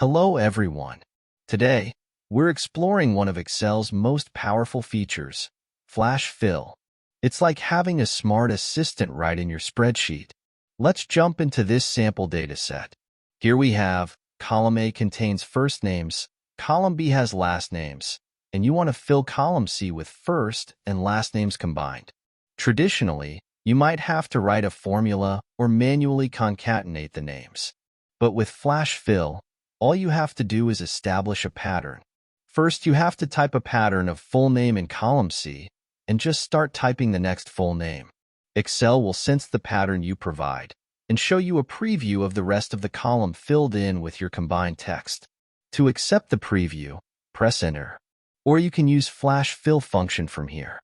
Hello everyone. Today, we're exploring one of Excel's most powerful features, Flash Fill. It's like having a smart assistant right in your spreadsheet. Let's jump into this sample dataset. Here we have, column A contains first names, column B has last names, and you want to fill column C with first and last names combined. Traditionally, you might have to write a formula or manually concatenate the names. But with Flash Fill, all you have to do is establish a pattern. First, you have to type a pattern of full name in column C and just start typing the next full name. Excel will sense the pattern you provide and show you a preview of the rest of the column filled in with your combined text. To accept the preview, press Enter, or you can use Flash Fill function from here.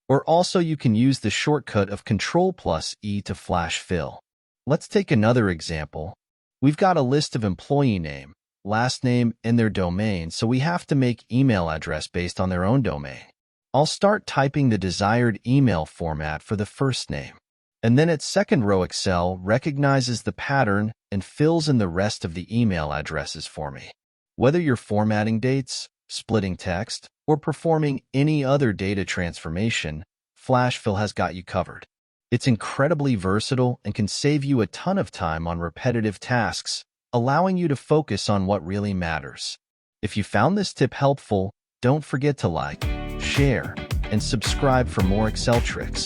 Or also you can use the shortcut of Ctrl+E to Flash Fill. Let's take another example. We've got a list of employee name, last name, and their domain, so we have to make email address based on their own domain. I'll start typing the desired email format for the first name. And then at second row, Excel recognizes the pattern and fills in the rest of the email addresses for me. Whether you're formatting dates, splitting text, or performing any other data transformation, Flash Fill has got you covered. It's incredibly versatile and can save you a ton of time on repetitive tasks, allowing you to focus on what really matters. If you found this tip helpful, don't forget to like, share, and subscribe for more Excel tricks.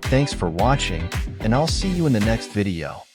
Thanks for watching, and I'll see you in the next video.